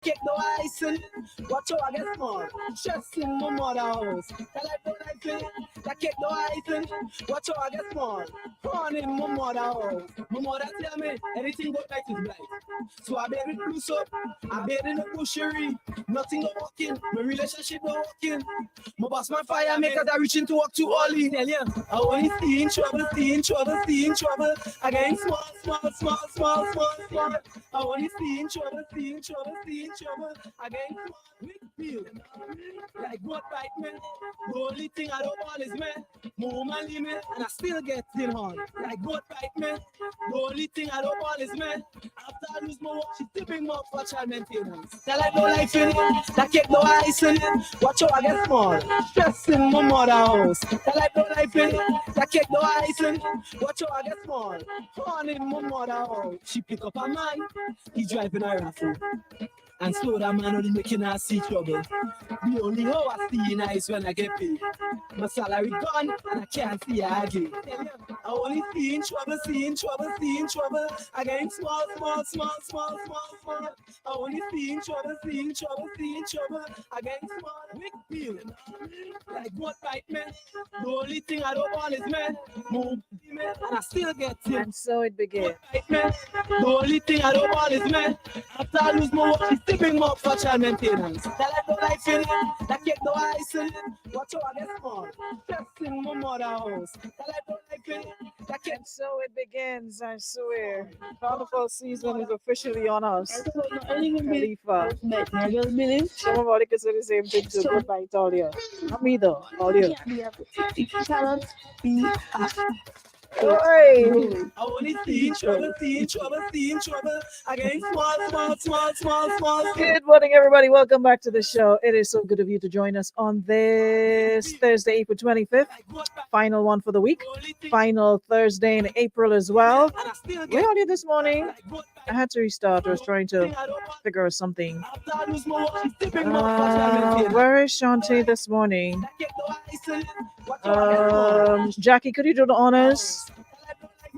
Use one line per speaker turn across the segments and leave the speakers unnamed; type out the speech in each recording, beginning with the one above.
Kick the ice in, watch how I get small. Just in my mother house. Tell I don't like it. That kick the ice in, watch how I get small. Born in my mother house. My mother tell me anything but light is blight. So I buried loose up, I buried in the bushery. Nothing not working, my relationship not working. My boss man fire makers are reaching to work too early. Tell you, I only see in trouble, see in trouble, see in trouble. Again small, small, small, small, small, small. I only see in trouble, see in trouble, see in trouble. Again small, big deal. Like what bite me? The only thing I don't want is me. Move my limit and I still get in on. Like what bite me? The only thing I don't want is me. After I lose my work, she still bring more for child maintenance. Tell I don't like in it, that kick no ice in it. Watch how I get small. Stress in my mother house. Tell I don't like in it, that kick no ice in it. Watch how I get small. Born in my mother house. She pick up a man, he driving a raffle. And slow that man only making her see trouble. The only hoe I see in her is when I get paid. My salary gone and I can't see her again. I only see in trouble, see in trouble, see in trouble. I getting small, small, small, small, small, small. I only see in trouble, see in trouble, see in trouble. I getting small, big deal. Like what bite me? The only thing I don't want is men. Move me and I still get it.
And so it began.
The only thing I don't want is men. After I lose my work, she still bring more for child maintenance. Tell I don't like feeling, that kick no ice in it. Watch how I get small. Just in my mother house. Tell I don't like feeling, that kick.
And so it begins, I swear. Carnival season is officially on us. Khalifa. Some of all they can say the same thing to goodbye to all you. Not me though, all you.
Cannot be
Oi.
I only see in trouble, see in trouble, see in trouble. Again, small, small, small, small, small.
Good morning, everybody. Welcome back to the show. It is so good of you to join us on this Thursday, April 25th. Final one for the week. Final Thursday in April as well. Where are you this morning? I had to restart. I was trying to figure out something. Where is Shantae this morning? Jackie, could you do the honors?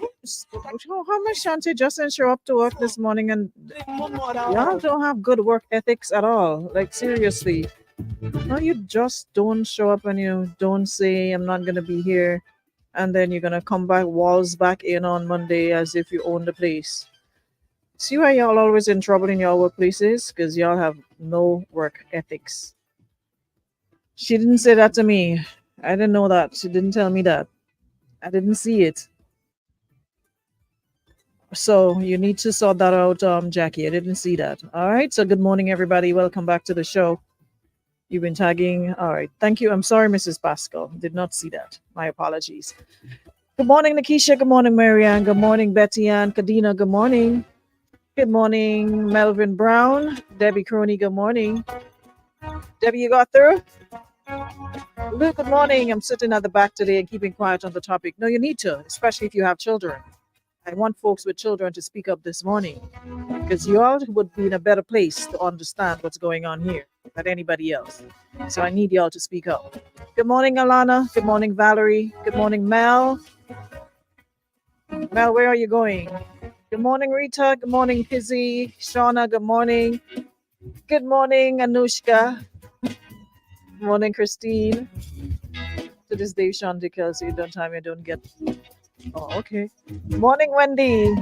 How much Shantae just didn't show up to work this morning, and y'all don't have good work ethics at all. Like seriously, no, you just don't show up and you don't say I'm not gonna be here, and then you're gonna come back walls back in on Monday as if you own the place. See why y'all always in trouble in your workplaces? Because y'all have no work ethics. She didn't say that to me. I didn't know that. She didn't tell me that. I didn't see it. So you need to sort that out, Jackie. I didn't see that. All right. So good morning, everybody. Welcome back to the show. You've been tagging. All right. Thank you. I'm sorry, Mrs. Pascal. Did not see that. My apologies. Good morning, Nikisha. Good morning, Marianne. Good morning, Betty Ann. Kadina. Good morning. Good morning, Melvin Brown. Debbie Crony. Good morning. Debbie, you got through? Luke, good morning. I'm sitting at the back today and keeping quiet on the topic. No, you need to, especially if you have children. I want folks with children to speak up this morning because you all would be in a better place to understand what's going on here than anybody else. So I need y'all to speak up. Good morning, Alana. Good morning, Valerie. Good morning, Mel. Mel, where are you going? Good morning, Rita. Good morning, Kizzy. Shauna, good morning. Good morning, Anushka. Good morning, Christine. To this day, Shanti Kelsey, don't tell me I don't get. Oh, okay. Morning, Wendy.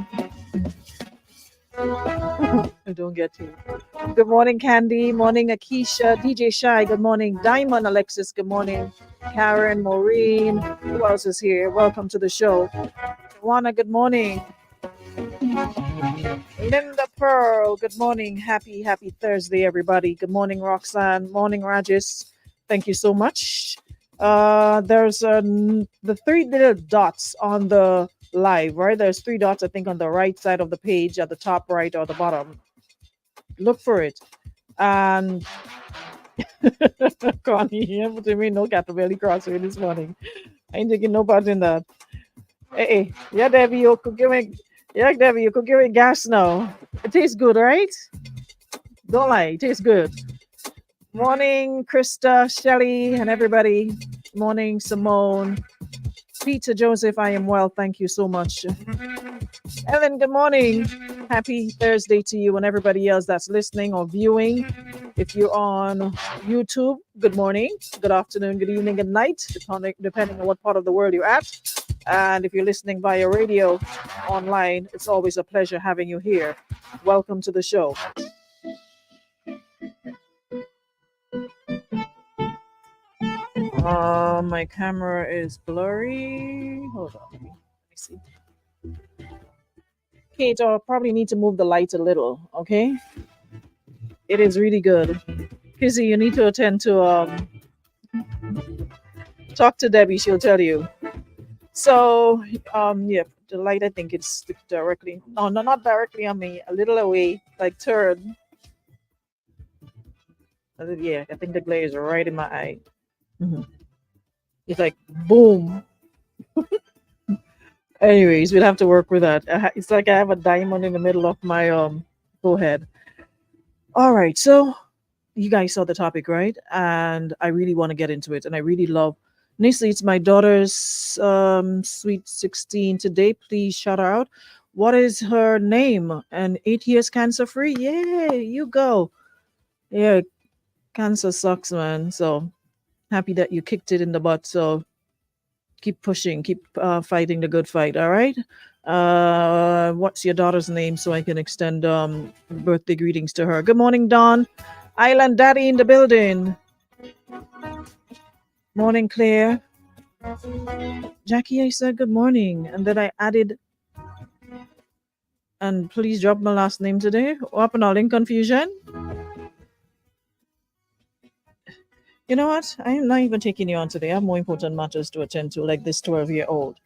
I don't get you. Good morning, Candy. Morning, Akisha. DJ Shy. Good morning, Diamond. Alexis. Good morning, Karen. Maureen. Who else is here? Welcome to the show. Juana. Good morning. Linda Pearl. Good morning. Happy Thursday, everybody. Good morning, Roxanne. Morning, Rajesh. Thank you so much. There's the three little dots on the live, right? There's three dots, I think, on the right side of the page at the top right or the bottom. Look for it. And Connie, you have to me no Catabelli crossway this morning. I ain't taking no part in that. Hey, yeah, Debbie, you could give me gas now. It tastes good, right? Don't lie, it tastes good. Morning, Krista, Shelly, and everybody. Morning, Simone. Peter Joseph, I am well. Thank you so much. Ellen, good morning. Happy Thursday to you and everybody else that's listening or viewing. If you're on YouTube, good morning, good afternoon, good evening, good night, depending on what part of the world you're at. And if you're listening via radio online, it's always a pleasure having you here. Welcome to the show. My camera is blurry. Hold on, let me see. Kate, I'll probably need to move the light a little, okay? It is really good. Kizzy, you need to attend to talk to Debbie, she'll tell you. So yeah, the light I think it's directly no, not directly on me, a little away, like turn. Yeah, I think the glare is right in my eye. Mhm. It's like boom. Anyways, we'll have to work with that. It's like I have a diamond in the middle of my forehead. All right, so you guys saw the topic, right? And I really want to get into it, and I really love. Initially, it's my daughter's sweet 16 today. Please shout her out. What is her name? And 8 years cancer free. Yay, you go. Yeah, cancer sucks, man. So happy that you kicked it in the butt. So keep pushing, keep fighting the good fight. All right. What's your daughter's name so I can extend birthday greetings to her? Good morning, Dawn. Island Daddy in the building. Morning, Claire. Jackie, I said good morning, and then I added, and please drop my last name today. What happened all in confusion? You know what? I am not even taking you on today. I have more important matters to attend to, like this 12-year-old.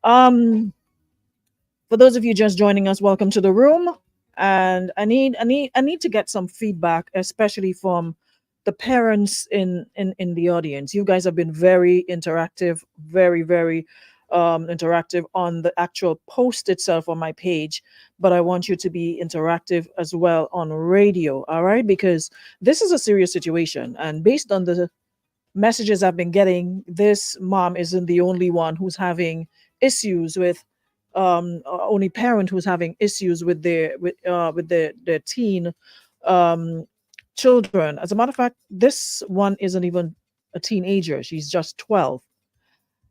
For those of you just joining us, welcome to the room. And I need to get some feedback, especially from the parents in the audience. You guys have been very interactive, very interactive on the actual post itself on my page, but I want you to be interactive as well on radio, all right? Because this is a serious situation, and based on the messages I've been getting, this mom isn't the only one who's having issues with only parent who's having issues with their teen um children. As a matter of fact, this one isn't even a teenager. She's just 12.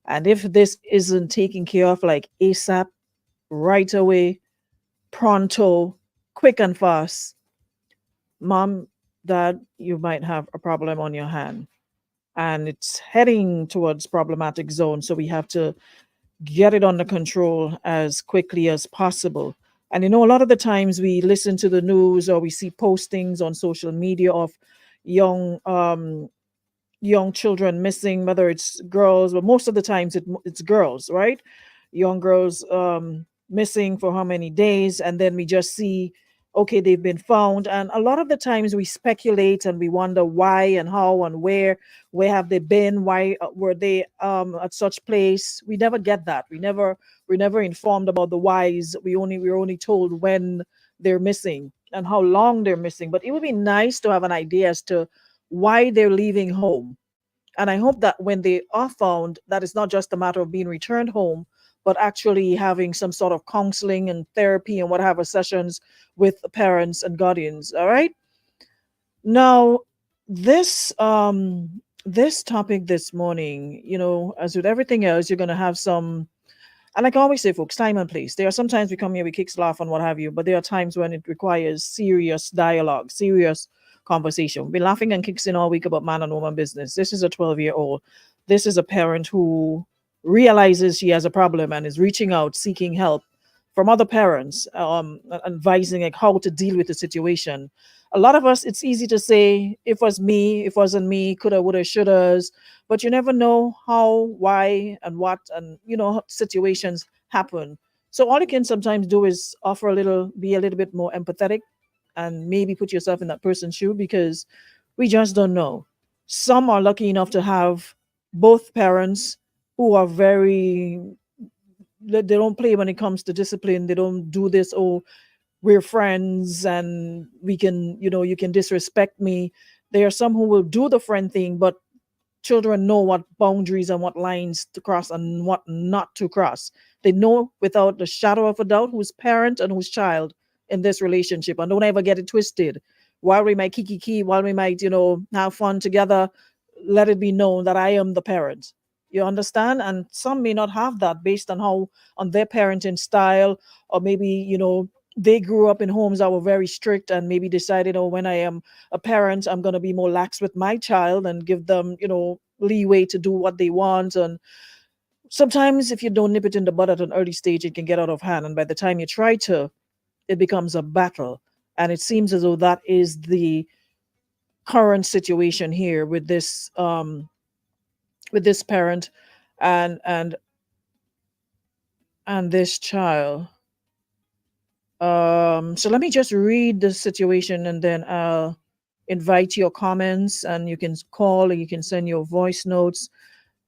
And if this isn't taken care of like ASAP, right away, pronto, quick and fast, mom, dad, you might have a problem on your hand. And it's heading towards problematic zone. So we have to get it under control as quickly as possible. And a lot of the times we listen to the news or we see postings on social media of young young children missing, whether it's girls, but most of the times it's girls, right? Young girls missing for how many days, and then we just see, okay, they've been found, and a lot of the times we speculate and we wonder why and how and where have they been, why were they at such place. We never get that. We're never informed about the whys. We're only told when they're missing and how long they're missing. But it would be nice to have an idea as to why they're leaving home. And I hope that when they are found, that it's not just a matter of being returned home, but actually having some sort of counseling and therapy and whatever sessions with parents and guardians. All right. Now, this topic this morning, as with everything else, you're gonna have some, and like I always say, folks, time and place. There are sometimes we come here, we kicks, laugh, and what have you, but there are times when it requires serious dialogue, serious conversation. We've been laughing and kicking all week about man and woman business. This is a 12-year-old. This is a parent who realizes she has a problem and is reaching out, seeking help from other parents, advising like how to deal with the situation. A lot of us, it's easy to say, if it was me, if it wasn't me, coulda, woulda, shouldas, but you never know how, why, and what, and situations happen. So all you can sometimes do is be a little bit more empathetic, and maybe put yourself in that person's shoe, because we just don't know. Some are lucky enough to have both parents who are they don't play when it comes to discipline. They don't do this, oh, we're friends and we can, you can disrespect me. There are some who will do the friend thing, but children know what boundaries and what lines to cross and what not to cross. They know without the shadow of a doubt whose parent and whose child in this relationship. And don't ever get it twisted. While we might kiki, while we might, have fun together, let it be known that I am the parent. You understand? And some may not have that based on on their parenting style, or maybe, they grew up in homes that were very strict and maybe decided, oh, when I am a parent, I'm going to be more lax with my child and give them, leeway to do what they want. And sometimes if you don't nip it in the bud at an early stage, it can get out of hand. And by the time you try to, it becomes a battle. And it seems as though that is the current situation here with this parent and and and this child. So let me just read the situation, and then I'll invite your comments, and you can call or you can send your voice notes,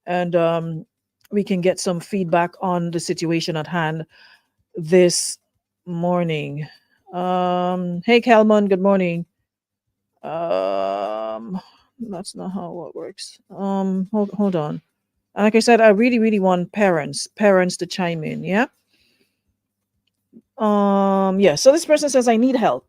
and we can get some feedback on the situation at hand this morning. Hey, Kelman, good morning. That's not how it works. Hold on. Like I said, I really, really want parents to chime in. Yeah. Yeah. So this person says, I need help.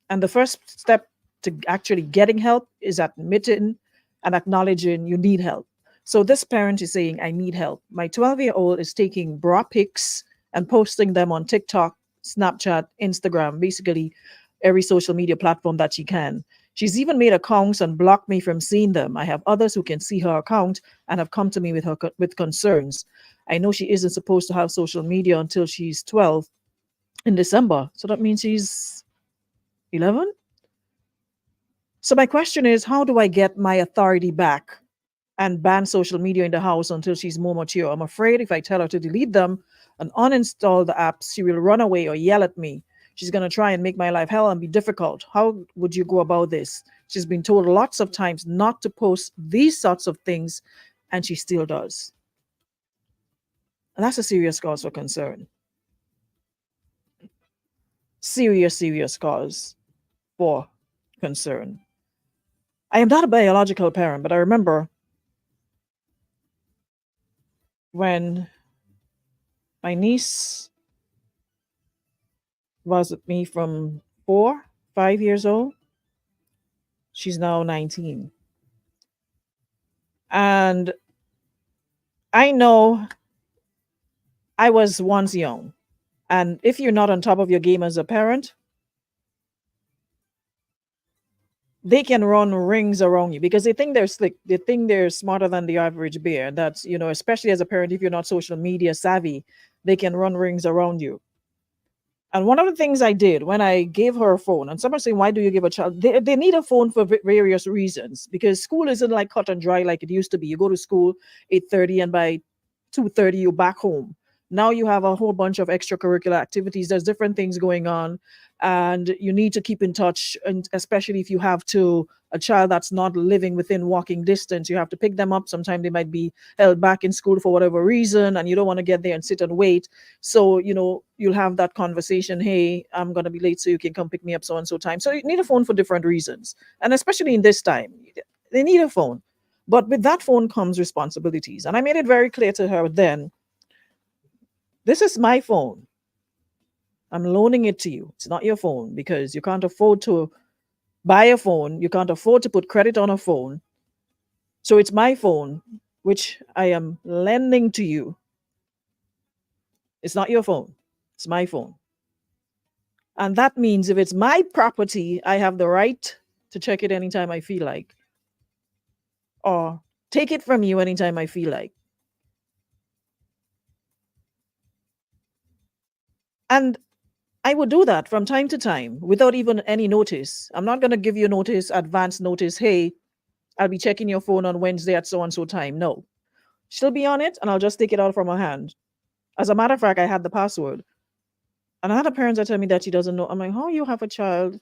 And the first step to actually getting help is admitting and acknowledging you need help. So this parent is saying, I need help. My 12-year-old is taking bra pics and posting them on TikTok, Snapchat, Instagram, basically every social media platform that she can. She's even made accounts and blocked me from seeing them. I have others who can see her account and have come to me with concerns. I know she isn't supposed to have social media until she's 12 in December. So that means she's 11. So my question is, how do I get my authority back and ban social media in the house until she's more mature? I'm afraid if I tell her to delete them and uninstall the apps, she will run away or yell at me. She's going to try and make my life hell and be difficult. How would you go about this? She's been told lots of times not to post these sorts of things, and she still does. And that's a serious cause for concern. Serious cause for concern. I am not a biological parent, but I remember when my niece was with me from 5 years old. She's now 19. And I know I was once young. And if you're not on top of your game as a parent, they can run rings around you because they think they're slick. They think they're smarter than the average bear. That's, especially as a parent, if you're not social media savvy, they can run rings around you. And one of the things I did when I gave her a phone, and someone saying, why do you give a child? They need a phone for various reasons, because school isn't like cut and dry like it used to be. You go to school 8:30 and by 2:30 you're back home. Now you have a whole bunch of extracurricular activities. There's different things going on, and you need to keep in touch. And especially if you have a child that's not living within walking distance, you have to pick them up. Sometimes they might be held back in school for whatever reason, and you don't want to get there and sit and wait. So, you'll have that conversation. Hey, I'm going to be late, so you can come pick me up so and so time. So you need a phone for different reasons. And especially in this time, they need a phone. But with that phone comes responsibilities. And I made it very clear to her then, this is my phone. I'm loaning it to you. It's not your phone, because you can't afford to buy a phone. You can't afford to put credit on a phone. So it's my phone, which I am lending to you. It's not your phone. It's my phone. And that means if it's my property, I have the right to check it anytime I feel like, or take it from you anytime I feel like. And I would do that from time to time without even any notice. I'm not going to give you notice, advance notice. Hey, I'll be checking your phone on Wednesday at so and so time. No, she'll be on it and I'll just take it out from her hand. As a matter of fact, I had the password. And I had a parent that tell me that she doesn't know. I'm like, how you have a child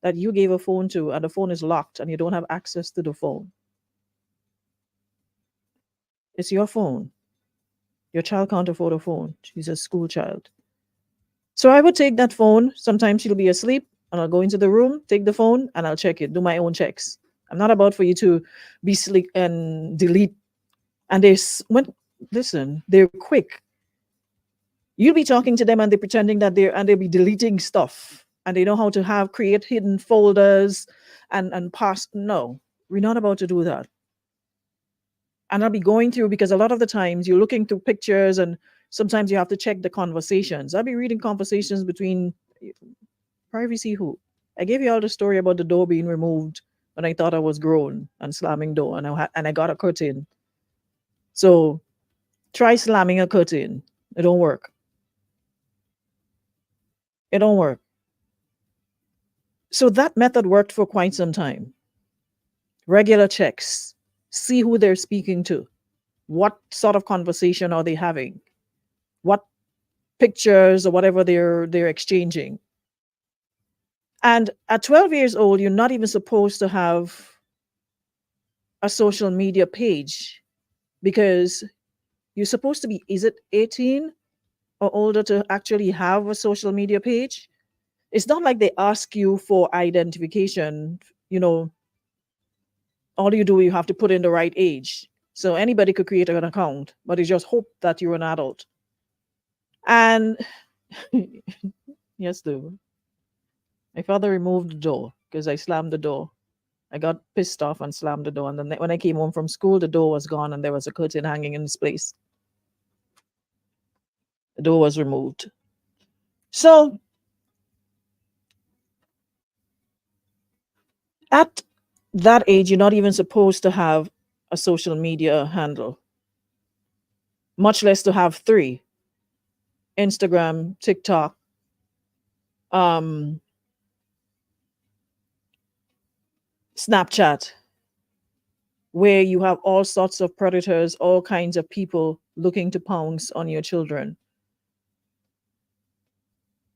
that you gave a phone to and the phone is locked and you don't have access to the phone? It's your phone. Your child can't afford a phone. She's a school child. So I would take that phone. Sometimes she'll be asleep and I'll go into the room, take the phone, and I'll check it, do my own checks. I'm not about for you to be slick and delete. And listen, they're quick. You'll be talking to them and they're pretending that they'll be deleting stuff and they know how to have create hidden folders and pass. No, we're not about to do that. And I'll be going through because a lot of the times you're looking through pictures and sometimes you have to check the conversations. I'll be reading conversations between privacy who. I gave you all the story about the door being removed when I thought I was grown and slamming door and I got a curtain. So try slamming a curtain. It don't work. It don't work. So that method worked for quite some time. Regular checks. See who they're speaking to. What sort of conversation are they having? What pictures or whatever they're exchanging. And at 12 years old, you're not even supposed to have a social media page because you're supposed to be, is it 18 or older to actually have a social media page? It's not like they ask you for identification, you know, all you do, you have to put in the right age. So anybody could create an account, but it's just hope that you're an adult. And yes, though. My father removed the door because I slammed the door. I got pissed off and slammed the door. And then when I came home from school, the door was gone and there was a curtain hanging in its place. The door was removed. So at that age, you're not even supposed to have a social media handle, much less to have three: Instagram, TikTok, um, Snapchat, where you have all sorts of predators, all kinds of people looking to pounce on your children.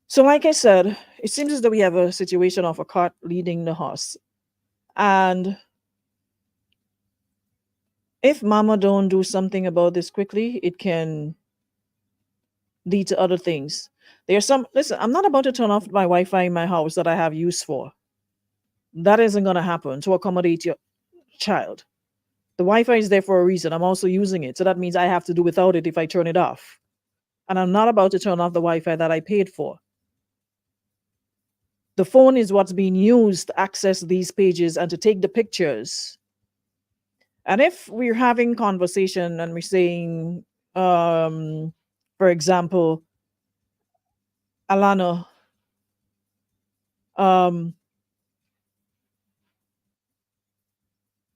So, like I said, it seems as though we have a situation of a cart leading the horse. And if mama don't do something about this quickly, it can lead to other things. There's some, listen, I'm not about to turn off my Wi-Fi in my house that I have use for. That isn't going to happen to accommodate your child. The Wi-Fi is there for a reason. I'm also using it. So that means I have to do without it if I turn it off. And I'm not about to turn off the Wi-Fi that I paid for. The phone is what's being used to access these pages and to take the pictures. And if we're having conversation and we're saying, for example, Alana, um,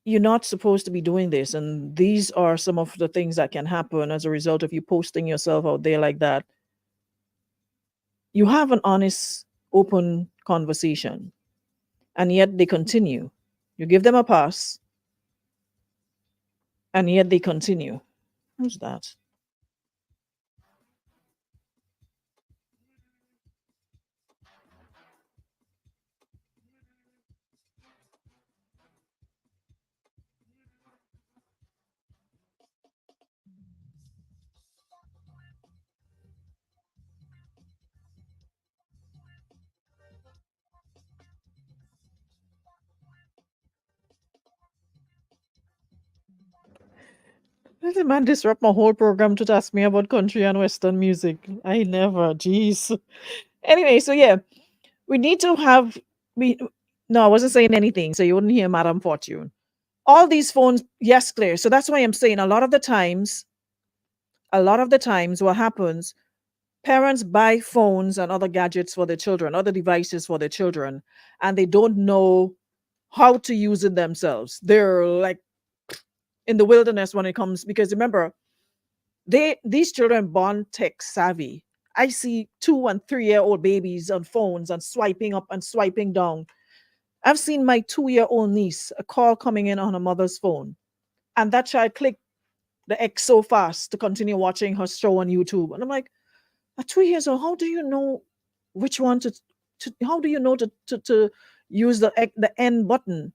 you're not supposed to be doing this, and these are some of the things that can happen as a result of you posting yourself out there like that. You have an honest, open conversation, and yet they continue. You give them a pass, and yet they continue. Who's that? Let the man disrupt my whole program to ask me about country and western music. I never, jeez. Anyway, so yeah, we need to have we. No, I wasn't saying anything, so you wouldn't hear Madam Fortune. All these phones, yes, clear. So that's why I'm saying a lot of the times, what happens, parents buy phones and other gadgets for their children, other devices for their children, and they don't know how to use it themselves. They're like in the wilderness when it comes because remember, these children born tech savvy. I see 2 and 3-year-old babies on phones and swiping up and swiping down. I've seen my 2-year-old niece, a call coming in on her mother's phone, and that child clicked the X so fast to continue watching her show on YouTube. And I'm like, at 2 years old, how do you know which one to how do you know to use the N button?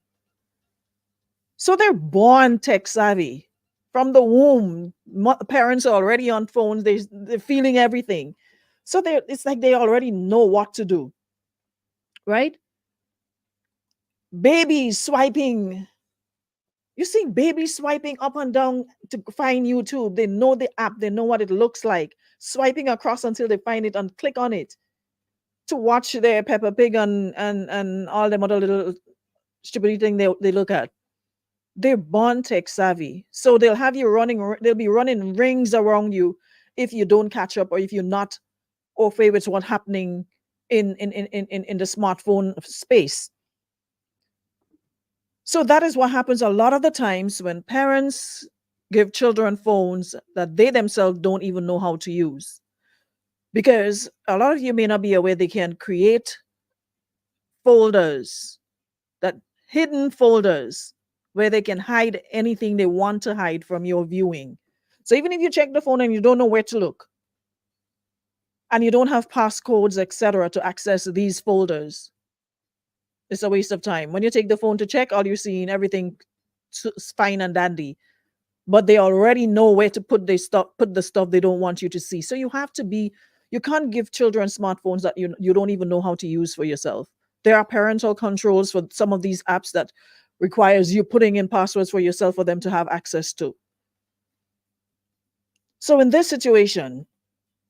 So they're born tech savvy from the womb. Parents are already on phones. They're feeling everything. So it's like they already know what to do, right? Babies swiping. You see babies swiping up and down to find YouTube. They know the app. They know what it looks like. swiping across until they find it and click on it to watch their Peppa Pig and all them other little stupid thing they look at. They're born tech savvy, so they'll have you they'll be running rings around you if you don't catch up or if you're not au fait with what's happening in the smartphone space. So that is what happens a lot of the times when parents give children phones that they themselves don't even know how to use. Because a lot of you may not be aware they can create folders, that hidden folders where they can hide anything they want to hide from your viewing. So even if you check the phone and you don't know where to look and you don't have passcodes, etc., to access these folders, it's a waste of time. When you take the phone to check, all you're seeing everything fine and dandy, but they already know where to put the stuff they don't want you to see. So you can't give children smartphones that you don't even know how to use for yourself. There are parental controls for some of these apps that requires you putting in passwords for yourself for them to have access to. So in this situation,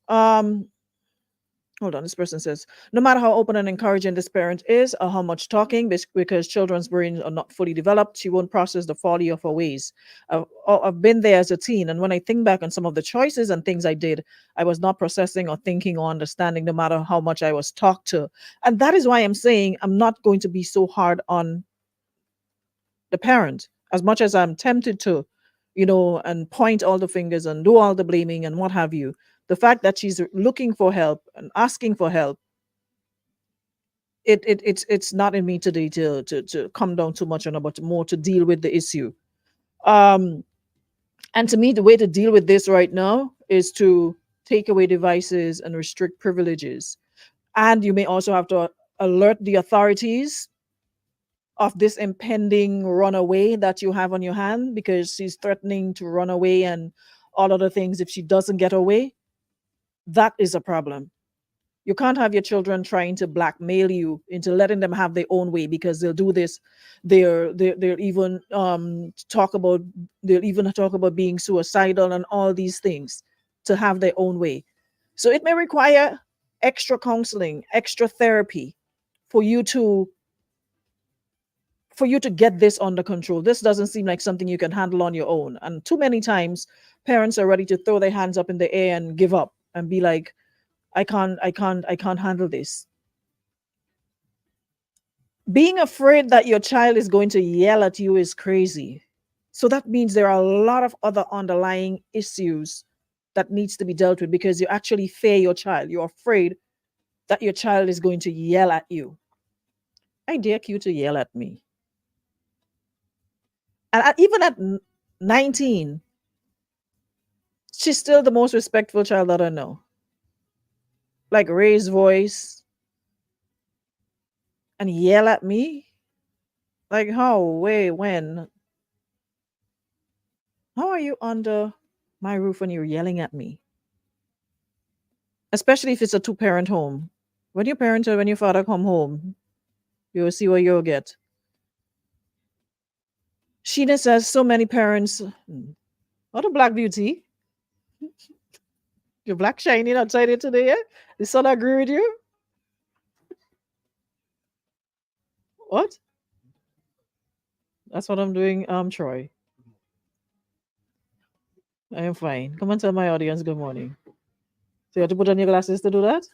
hold on, this person says, no matter how open and encouraging this parent is or how much talking, because children's brains are not fully developed, she won't process the folly of her ways. I've been there as a teen, and when I think back on some of the choices and things I did, I was not processing or thinking or understanding no matter how much I was talked to. And that is why I'm saying I'm not going to be so hard on the parent, as much as I'm tempted to, and point all the fingers and do all the blaming and what have you. The fact that she's looking for help and asking for help, it's not in me today to come down too much on her, but more to deal with the issue. And to me, the way to deal with this right now is to take away devices and restrict privileges. And you may also have to alert the authorities of this impending runaway that you have on your hand, because she's threatening to run away and all other things if she doesn't get away. That is a problem. You can't have your children trying to blackmail you into letting them have their own way, because they'll do this. They'll even talk about being suicidal and all these things to have their own way. So it may require extra counseling, extra therapy for you to get this under control. This doesn't seem like something you can handle on your own. And too many times parents are ready to throw their hands up in the air and give up and be like, I can't handle this. Being afraid that your child is going to yell at you is crazy. So that means there are a lot of other underlying issues that needs to be dealt with, because you actually fear your child. You're afraid that your child is going to yell at you. I dare you to yell at me. And even at 19, she's still the most respectful child that I know. Like, raise voice and yell at me? Like, how? Wait, when? How are you under my roof when you're yelling at me? Especially if it's a two-parent home. When your parents or when your father come home, you'll see what you'll get. Sheena says so many parents. What a black beauty. You're black shining outside here today, eh? The sun agree with you? What? That's what I'm doing, Troy. I am fine. Come and tell my audience good morning. So you have to put on your glasses to do that?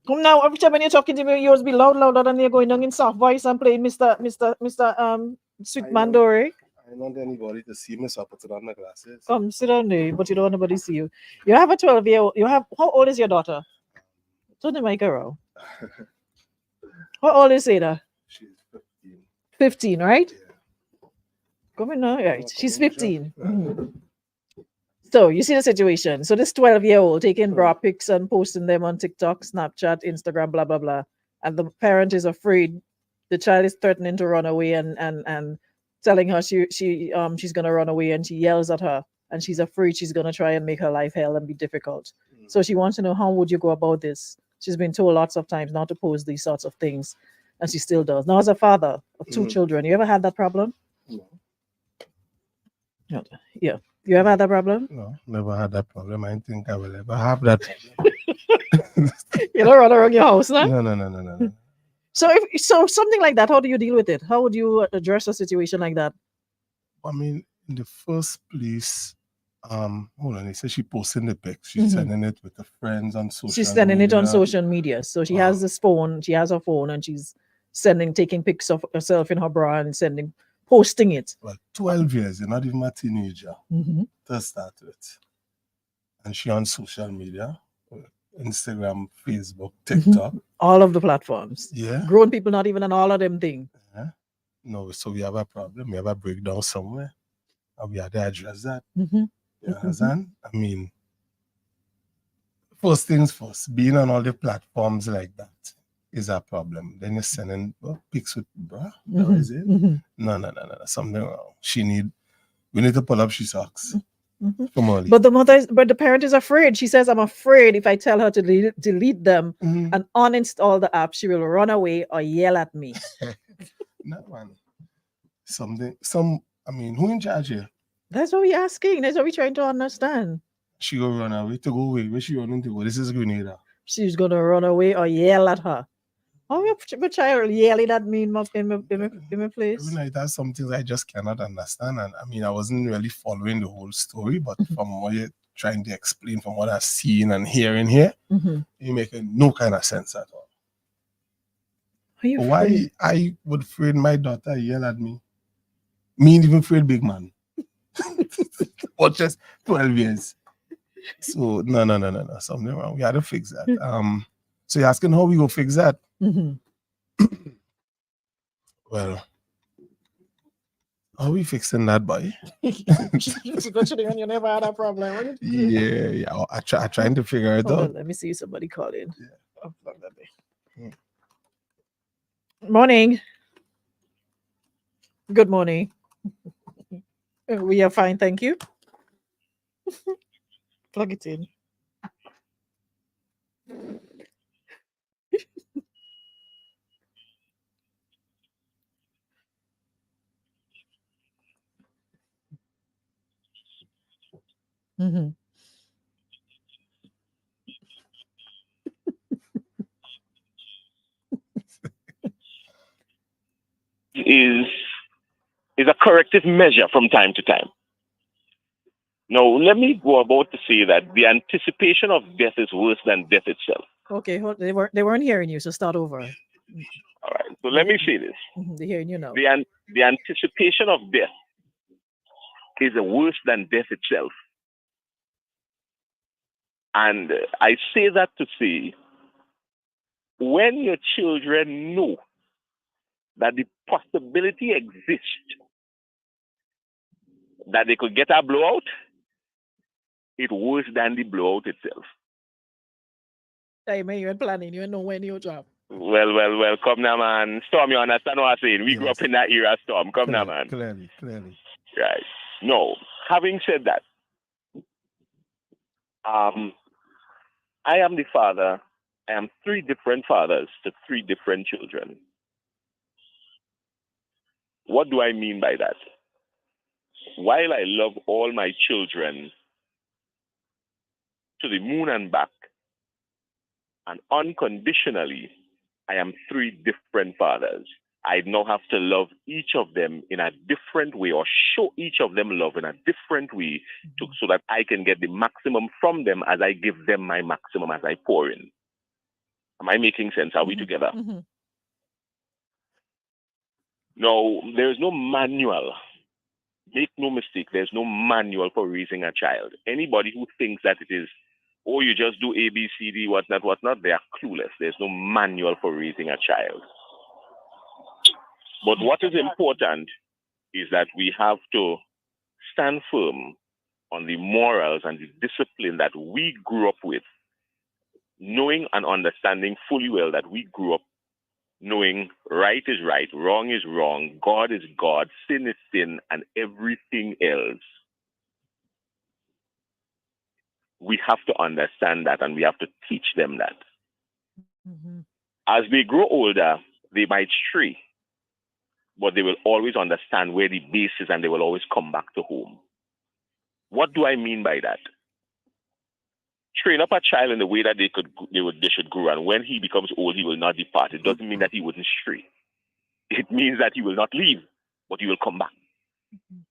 Come now, every time when you're talking to me, you always be louder than you're going down in soft voice and playing Mr. Sweet Mandori.
I don't want anybody to see me, so I put it on my glasses.
Come, sit down there, but you don't want nobody to see you. You have a 12-year-old. How old is your daughter? Turn the mic around. How old is Ada?
She's 15.
15, right?
Yeah.
Come in now, right? She's 15. So you see the situation. So this 12-year-old taking bra pics and posting them on TikTok, Snapchat, Instagram, blah, blah, blah. And the parent is afraid. The child is threatening to run away and telling her she's gonna run away, and she yells at her, and she's afraid she's gonna try and make her life hell and be difficult. So she wants to know, how would you go about this? She's been told lots of times not to post these sorts of things, and she still does. Now, as a father of two children, you ever had that problem?
No.
Yeah. You ever had that problem?
No, never had that problem. I don't think I will ever have that.
You don't run around your house, no?
No.
So something like that, how do you deal with it? How would you address a situation like that?
I mean, in the first place, hold on, he said she posting the pics. She's sending it with her friends on social
She's sending it on
media.
social media. So she has this phone, she has her phone, and she's taking pics of herself in her bra and posting it.
Well, 12 years, you're not even a teenager
Mm-hmm.
to start with. And she on social media, Instagram, Facebook, TikTok.
All of the platforms.
Yeah.
Grown people not even on all of them things.
Yeah. No, so we have a problem. We have a breakdown somewhere. And we have to address that.
Mm-hmm.
You understand? I mean, first things first, being on all the platforms like that is a problem. Then you're sending pics with bruh. That is it? No. Something wrong. We need to pull up she socks. Come on.
But the parent is afraid. She says, I'm afraid if I tell her to delete them and uninstall the app, she will run away or yell at me.
No, man. I mean, who in charge here?
That's what we're asking. That's what we're trying to understand.
She go run away to go away. Where she running to go? This is Grenada.
She's going to run away or yell at her. Oh, my child yelling at me in my place.
Every night, that's some things I just cannot understand. And I mean, I wasn't really following the whole story, but from what you're trying to explain, from what I've seen and hearing here, you making no kind of sense at all. Why I would afraid my daughter yell at me? Me ain't even afraid big man. Or just 12 years. So no. Something wrong. We had to fix that. So you're asking how we go fix that? Well, how we fixing that, boy?
You never had a problem.
Yeah. I trying to figure it out.
Let me see somebody call in. Yeah. Morning. Good morning. We are fine, thank you. Plug it in.
Is a corrective measure from time to time. Now, let me go about to say that the anticipation of death is worse than death itself.
Okay, they weren't hearing you, so start over.
All right, so let me say this.
They're hearing you now.
The anticipation of death is worse than death itself. And I say that to say, when your children know that the possibility exists that they could get a blowout, it's worse than the blowout itself.
Hey, man, you ain't planning. You ain't know when you drop.
Well, come now, man. Storm, you understand what I'm saying? We grew up in that era, Storm. Come now, man.
Clearly.
Right. No, having said that, I am the father. I am 3 different fathers to 3 different children. What do I mean by that? While I love all my children to the moon and back, and unconditionally, I am 3 different fathers. I now have to love each of them in a different way, or show each of them love in a different way, so that I can get the maximum from them as I give them my maximum as I pour in. Am I making sense? Are we together? No, there is no manual. Make no mistake, there's no manual for raising a child. Anybody who thinks that it is, oh, you just do A, B, C, D, whatnot, they are clueless. There's no manual for raising a child. But what is important is that we have to stand firm on the morals and the discipline that we grew up with, knowing and understanding fully well that we grew up knowing right is right, wrong is wrong, God is God, sin is sin, and everything else. We have to understand that, and we have to teach them that. As they grow older, they might stray, but they will always understand where the base is, and they will always come back to home. What do I mean by that? Train up a child in the way that they should grow, and when he becomes old, he will not depart. It doesn't mean that he wouldn't stray. It means that he will not leave, but he will come back.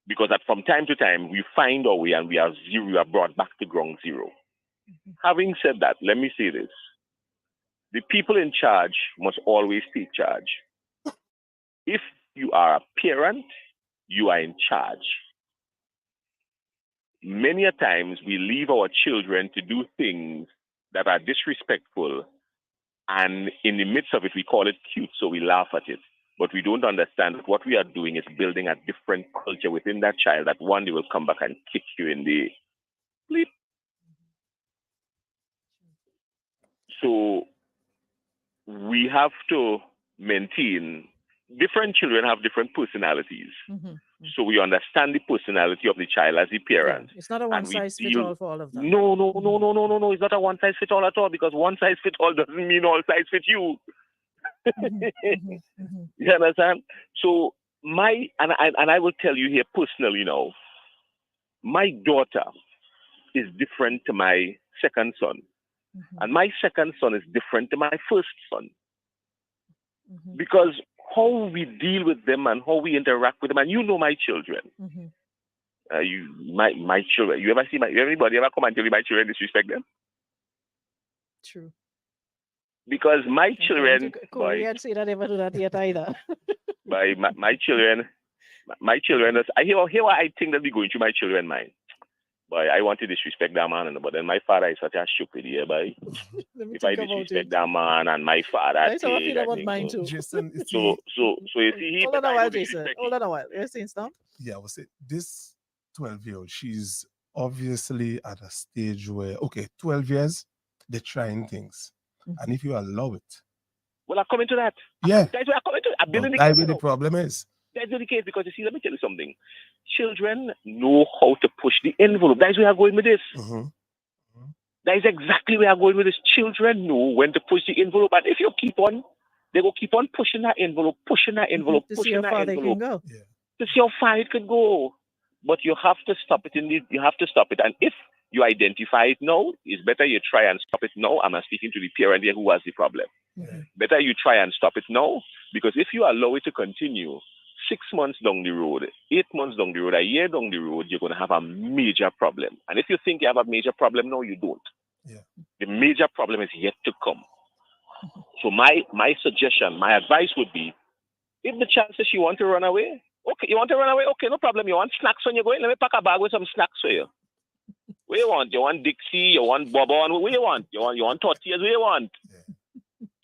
Because from time to time, we find our way and we are brought back to ground zero. Having said that, let me say this. The people in charge must always take charge. If you are a parent, you are in charge. Many a times we leave our children to do things that are disrespectful, and in the midst of it, we call it cute, so we laugh at it. But we don't understand that what we are doing is building a different culture within that child that one day will come back and kick you in the sleep. So we have to maintain, different children have different personalities. So we understand the personality of the child as the parent.
It's not a one-size-fits-all for all of them.
No. It's not a one-size-fits-all at all, because one-size-fits-all doesn't mean all size fit you. You understand? So I will tell you here personally now, my daughter is different to my second son. And my second son is different to my first son. Because how we deal with them and how we interact with them, and you know my children. My children. You ever see anybody ever come and tell you my children disrespect them?
True.
Because my children,
you can't say that ever do that yet either.
my children, I hear what I think that be going through my children's mind. But I want to disrespect that man, but then my father is such a stupid here, boy. If I disrespect that man and my father,
I feel about mine too.
Jason,
so you see,
hold on a while, Jason. Hold on a while. You're saying stuff?
Yeah, I will say this 12-year-old, she's obviously at a stage where, 12 years, they're trying things. And if you allow it.
Well, I'm coming to that.
Yeah.
That's what I'm coming to. I'm building the
case.
That's
where the problem is.
That's the case, because you see, let me tell you something. Children know how to push the envelope. That's where I'm going with this. That is exactly where I'm going with this. Children know when to push the envelope. And if you keep on, they will keep on pushing that envelope,
to see how far they can go.
Yeah.
To see how far it could go. But you have to stop it. You have to stop it. And if you identify it now, it's better you try and stop it now. I'm speaking to the parent here who has the problem. Better you try and stop it now, because if you allow it to continue, 6 months down the road, 8 months down the road, a year down the road, you're going to have a major problem. And if you think you have a major problem, no, you don't.
Yeah.
The major problem is yet to come. So my suggestion, my advice would be, if the child says you want to run away, okay, you want to run away? Okay, no problem. You want snacks when you're going? Let me pack a bag with some snacks for you. What you want? You want Dixie? You want Bourbon? What you want? You want tortillas? What you want?
Yeah.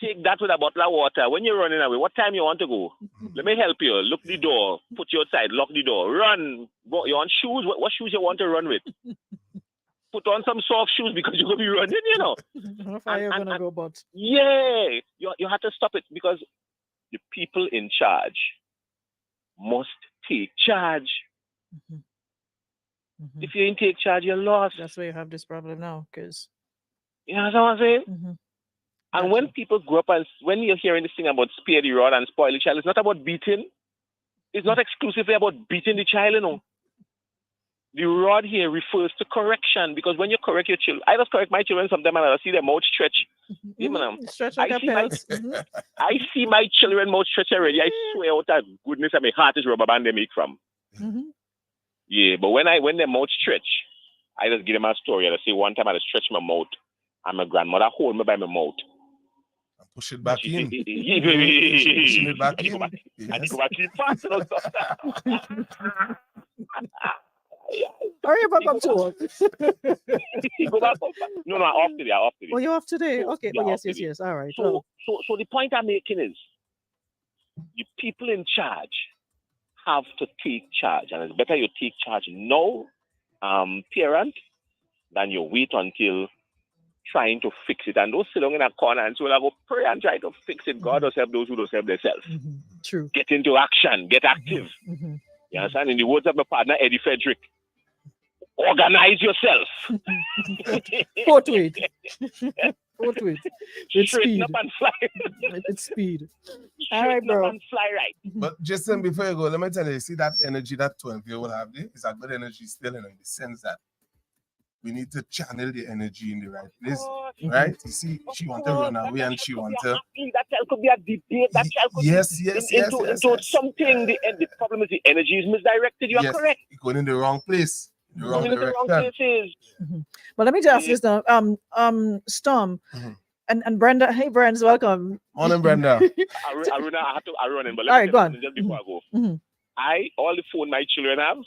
Take that with a bottle of water. When you're running away, what time you want to go? Let me help you. Look the door. Put you outside. Lock the door. Run. Go. You want shoes? What shoes you want to run with? Put on some soft shoes, because you're going to be running, you know.
How far you're going to go, but...
Yeah. You have to stop it, because the people in charge must take charge. If you didn't take charge, you're lost.
That's why you have this problem now, because...
You know what I'm saying? And when people grow up, and when you're hearing this thing about spare the rod and spoil the child, it's not about beating. It's not exclusively about beating the child, you know. The rod here refers to correction, because when you correct your children, I just correct my children sometimes and I see their mouth stretch.
Stretch like a pelt.
I see my children mouth stretch already. I swear out of goodness, my heart is rubber band they make from. Yeah, but when their mouth stretch, I just give them a story. I say one time I just stretch my mouth and my grandmother hold me by my mouth.
Push it back in.
Pushing
it back in.
And go back in fast.
Hurry up to work.
Go back. No, I'm off today.
Oh, you're off today?
So,
okay.
yeah,
Yes. All right.
So the point I'm making is, the people in charge have to take charge, and it's better you take charge now, parent, than you wait until trying to fix it. And those sit down in a corner and so we'll go pray and try to fix it. God does help those who don't help themselves.
True.
Get into action. Get active. You understand? In the words of my partner, Eddie Frederick, organize yourself.
Forthwith. It's
Straighten
speed.
up and fly.
It's speed. All
Straighten
right, bro.
up and fly right.
But Jason, before you go, let me tell you, see that energy that 12-year-old have there is a good energy still, in the sense that we need to channel the energy in the right place,
course.
right? You see, she want to run away and she want to.
That child could be a debate. That child could
Yes,
be
yes,
into something. The problem is the energy is misdirected. You are
yes,
correct.
you're going in the wrong place, the wrong
Going in the wrong
direction.
places.
But let me just ask this now. Storm
Mhm.
and Brenda. Hey, Brenda, welcome.
Morning, Brenda.
Aruna, I have to run in, but
All
let
right,
me
go
tell
on.
you just before I go.
Mhm.
All the phone my children have,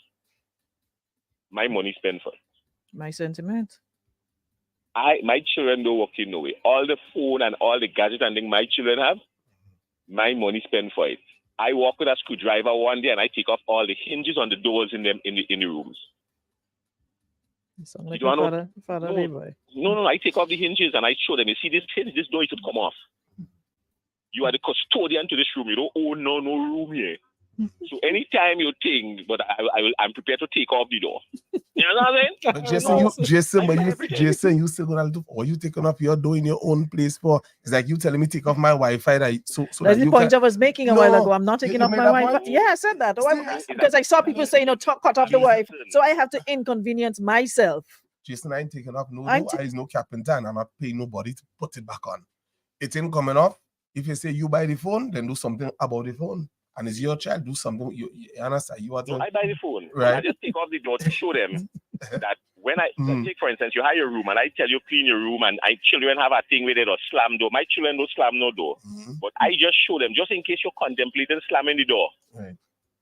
my money spent for it.
My sentiment.
My children don't work in no way. All the phone and all the gadget and thing my children have, my money spent for it. I walk with a screwdriver one day and I take off all the hinges on the doors in the rooms.
You sound like
You
my
don't
father
No.
Leroy.
No, I take off the hinges and I show them. You see this hinge, this door, it should come off. You are the custodian to this room. You don't own no room here. So anytime you think, but I'm prepared to take off the door. You know what I'm saying?
But Jason, you still gonna do, or you taking off your door in your own place for? It's like you telling me take off my Wi-Fi so
That's
that
the
you
point
can.
I was making a
No,
while ago. I'm not
you
taking off
made
my
that
Wi-Fi.
point?
Yeah, I said that. Why-
See,
because I saw people say, cut off the Wi-Fi.
Listen.
So I have to inconvenience myself.
Jason, I ain't taking off no
I'm
door. I is no carpenter and I'm not paying nobody to put it back on. It ain't coming off. If you say you buy the phone, then do something about the phone. And it's your child, do something. You understand? You want
No,
to,
I buy the phone.
Right.
I just take off the door to show them that when I
Mm.
take, for instance, you hire your room and I tell you clean your room and children have a thing with it or slam door. My children don't slam no door.
Mhm.
But I just show them, just in case you're contemplating slamming the door,
Right.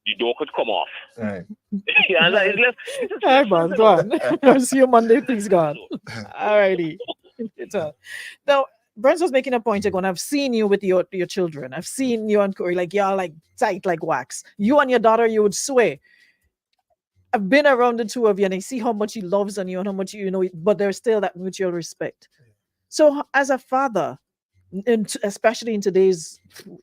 the door could come off.
Right.
Yeah, it's just
All right, man, go on. I'll see you Monday, please, God. All righty. Now, Brent was making a point ago, and I've seen you with your children. I've seen you and Corey, like y'all like tight like wax. You and your daughter, you would sway. I've been around the two of you, and I see how much he loves on you and how much you know, but there's still that mutual respect. So, as a father, especially in today's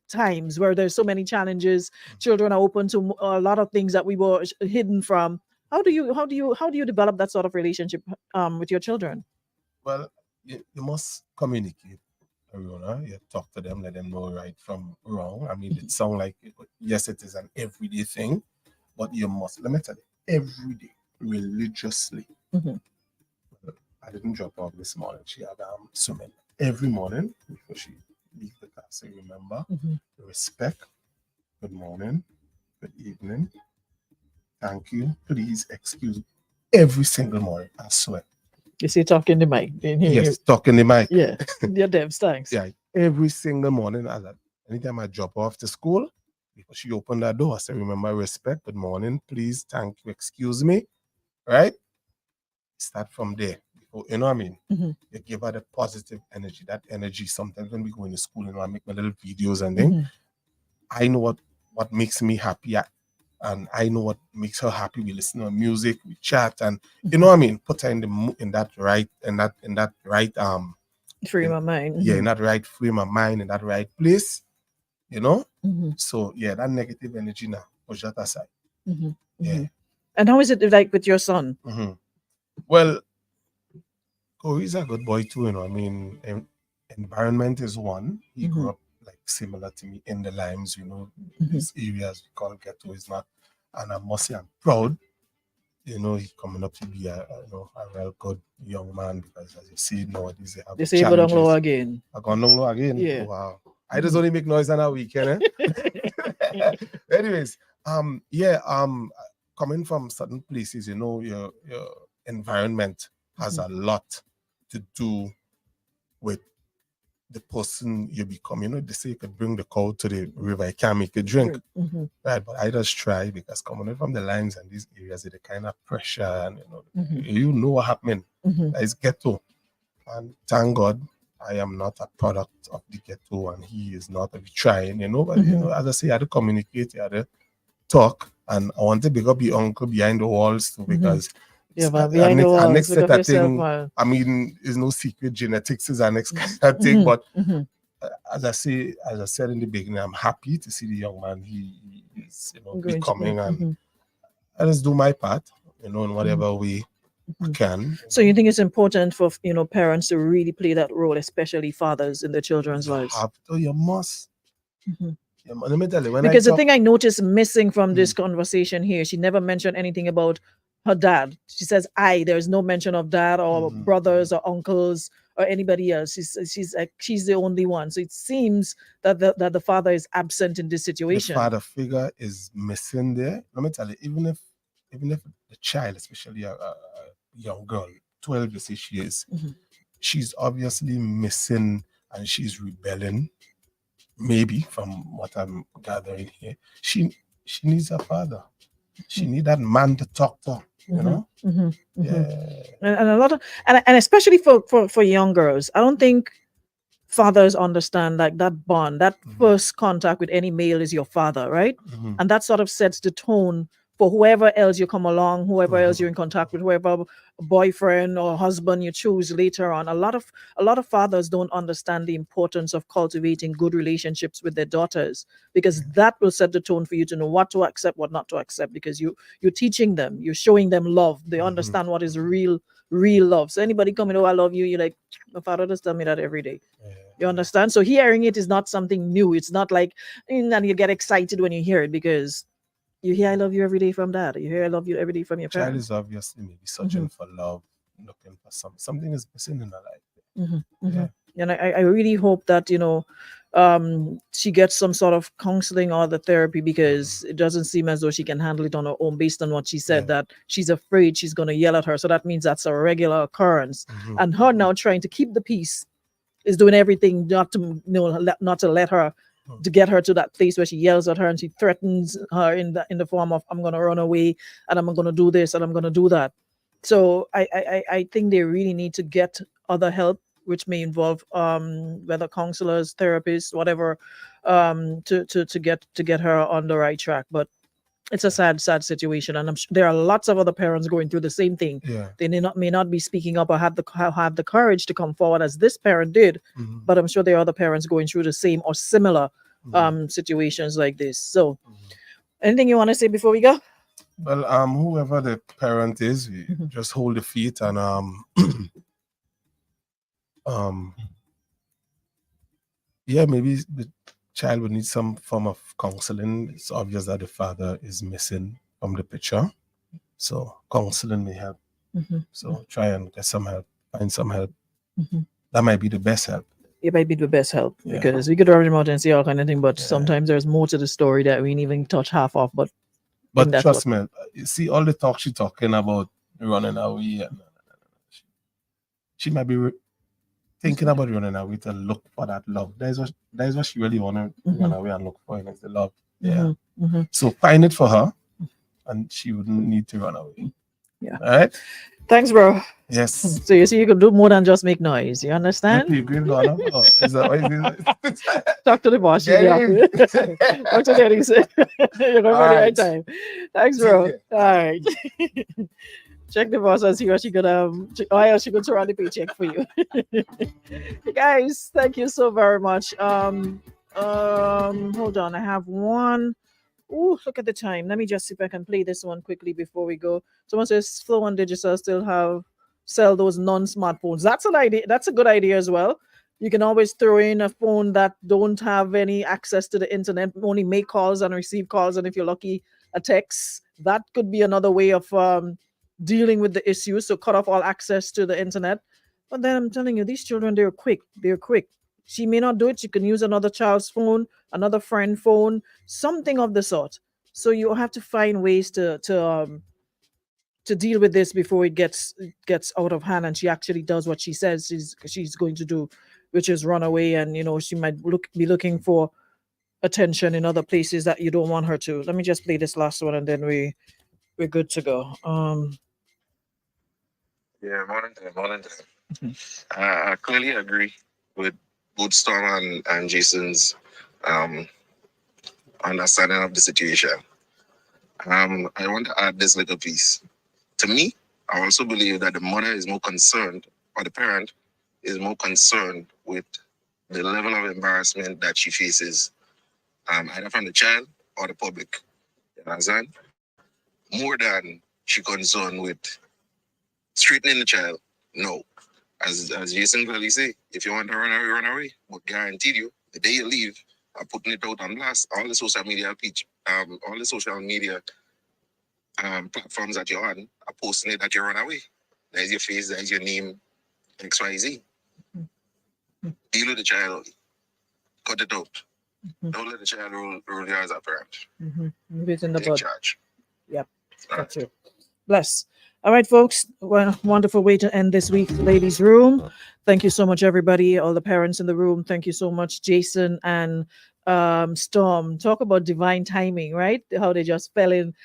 times where there's so many challenges, children are open to a lot of things that we were hidden from. How do you develop that sort of relationship with your children?
Well, you must communicate. Aruna. You talk to them, let them know right from wrong. I mean, it sounds like, yes, it is an everyday thing, but you must, let me tell you, every day, religiously.
Mhm.
I didn't drop off this morning. She had swimming every morning before she leaves the class. So remember, respect, good morning, good evening, thank you, please excuse me. Every single morning, I swear.
You see, talking the mic.
Yes, talking the mic.
Yeah, your devs, thanks.
Yeah, every single morning, anytime I drop off to school, before she opened that door, I say, remember, respect, good morning, please, thank you, excuse me, right? Start from there. You know what I mean?
Mhm.
You give her the positive energy. That energy, sometimes when we go into school, I make my little videos and things, I know what makes me happy, and I know what makes her happy. We listen to music, we chat, and you know what I mean. Put her in that right
frame of mind.
Yeah, in that right frame of mind, in that right place. You know.
Mhm.
So yeah, that negative energy now, push that aside.
Mhm.
Yeah.
Mhm. And how is it like with your son?
Mhm. Well, Corey's a good boy too. You know, I mean, environment is one. He grew up like similar to me in the limes. You know, these areas we call ghetto is not, and I must say I'm proud. You know, he's coming up to be a real good young man, because as you see nowadays they have
They say go down
challenges.
low again.
I gone down low again.
Yeah.
Wow. I just only make noise on a weekend. Anyways, coming from certain places, you know, your environment has a lot to do with the person you become. You know, they say you could bring the cow to the river, you can't make it drink. Right, but I just try, because coming in from the lines and these areas, the kind of pressure and you know what happening. It's ghetto, and thank God I am not a product of the ghetto, and he is not. We trying, you know, but you know, as I say, I had to communicate, I had to talk, and I want to pick up your uncle behind the walls too, because
behind the walls,
next set of thing,
well.
I mean, there's no secret, genetics is our next kind of thing, but as I said in the beginning, I'm happy to see the young man. He is, you know, becoming, and I just do my part, you know, in whatever way I can.
So you think it's important for parents to really play that role, especially fathers in their children's lives?
Have to, you must. Let me tell you,
because the thing I noticed missing from this conversation here, she never mentioned anything about her dad. She says there's no mention of dad or brothers or uncles or anybody else. She's the only one. So it seems that the father is absent in this
The
situation.
father figure is missing there. Let me tell you, even if the child, especially a young girl, 12 you see she is, she's obviously missing and she's rebelling. Maybe from what I'm gathering here, she needs a father. She needs that man to talk to. You know, yeah.
And a lot of and especially for young girls, I don't think fathers understand like that bond, that first contact with any male is your father, right? And that sort of sets the tone for whoever else you come along, whoever else you're in contact with, whoever boyfriend or husband you choose later on. A lot of fathers don't understand the importance of cultivating good relationships with their daughters, because that will set the tone for you to know what to accept, what not to accept, because you're teaching them, you're showing them love. They understand what is real love. So anybody coming, oh, I love you, you're like, my father does tell me that every day. You understand? So hearing it is not something new. It's not like, and you get excited when you hear it, because you hear I love you every day from dad. You hear I love you every day from your
Child
parents.
is obviously maybe searching for love, looking for something is missing in her life. Yeah.
And I really hope that, she gets some sort of counseling or the therapy, because it doesn't seem as though she can handle it on her own, based on what she said, that she's afraid she's going to yell at her. So that means that's a regular occurrence. And her now trying to keep the peace is doing everything not to not to let her, to get her to that place where she yells at her and she threatens her in the form of, I'm gonna run away and I'm gonna do this and I'm gonna do that. So I think they really need to get other help, which may involve whether counselors, therapists, whatever, to get her on the right track. But it's a sad situation, and I'm sure there are lots of other parents going through the same thing.
Yeah.
They may not be speaking up or have the courage to come forward as this parent did, but I'm sure there are other parents going through the same or similar situations like this. So, anything you want to say before we go?
Well, whoever the parent is, we just hold the feet and yeah, maybe the child would need some form of counseling. It's obvious that the father is missing from the picture, so counseling may help. So try and get some help, find some help. That might be the best help.
It might be the best help, because we could rub them out and see all kind of thing, but sometimes there's more to the story that we didn't even touch half of. But
trust me, you see all the talk she's talking about running away, and she might be thinking about running away to look for that love. That is what she really want to run away and look for, and it's the love. Yeah. So find it for her, and she wouldn't need to run away.
Yeah.
All right.
Thanks, bro.
Yes.
So you see, you can do more than just make noise. You understand?
Is that what it is?
Talk to the boss. Talk to Dennis. You're going for the right time. Thanks, bro. All right. Check the boss and see what she could she could throw on the paycheck for you. Guys, thank you so very much. Hold on, I have one. Oh, look at the time. Let me just see if I can play this one quickly before we go. Someone says Flow and Digital still sell those non-smartphones. That's an idea. That's a good idea as well. You can always throw in a phone that don't have any access to the internet, only make calls and receive calls, and if you're lucky, a text. That could be another way of dealing with the issue. So cut off all access to the internet. But then I'm telling you, these children, they're quick. They're quick. She may not do it. She can use another child's phone, another friend phone, something of the sort. So you have to find ways to deal with this before it gets out of hand, and she actually does what she says she's going to do, which is run away, and she might be looking for attention in other places that you don't want her to. Let me just play this last one, and then we're good to go.
Yeah, morning time. I clearly agree with both Storm and Jason's understanding of the situation. I want to add this little piece. To me, I also believe that the mother is more concerned, or the parent is more concerned with the level of embarrassment that she faces, either from the child or the public. You understand? More than she concerned with straightening the child. No. As Jason clearly say, if you want to run away, run away. But guaranteed you, the day you leave, I'm putting it out on blast. All the social media platforms that you're on are posting it that you run away. There's your face, there's your name, XYZ. Deal with the child. Cut it out. Don't let the child rule you as a parent.
It's in the
Take
bud.
charge.
Yep,
All
that's it. Bless. All right, folks. Well, wonderful way to end this week's ladies' room. Thank you so much, everybody. All the parents in the room. Thank you so much, Jason and Storm. Talk about divine timing, right? How they just fell in.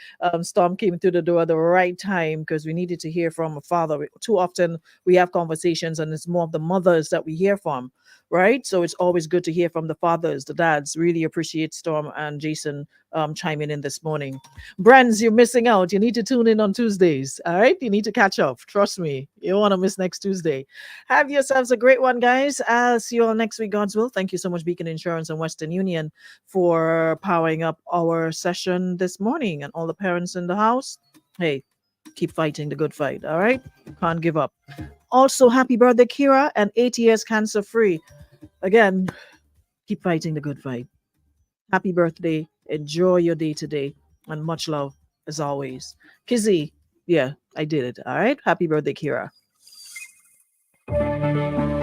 Storm came through the door at the right time because we needed to hear from a father. Too often we have conversations, and it's more of the mothers that we hear from, right? So it's always good to hear from the fathers, the dads. Really appreciate Storm and Jason chiming in this morning. Brands, you're missing out. You need to tune in on Tuesdays. All right. You need to catch up. Trust me. You don't want to miss next Tuesday. Have yourselves a great one, guys. I'll see you all next week, God's will. Thank you so much, Beacon Insurance and Western Union, for powering up our session this morning. And all the parents in the house, hey, keep fighting the good fight. All right. Can't give up. Also, happy birthday, Kira, and 8 years cancer free. Again, keep fighting the good fight. Happy birthday. Enjoy your day today. And much love as always. Kizzy, yeah, I did it. All right. Happy birthday, Kira.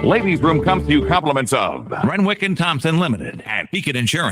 Ladies' Room comes to you compliments of Renwick and Thompson Limited at Beacon Insurance.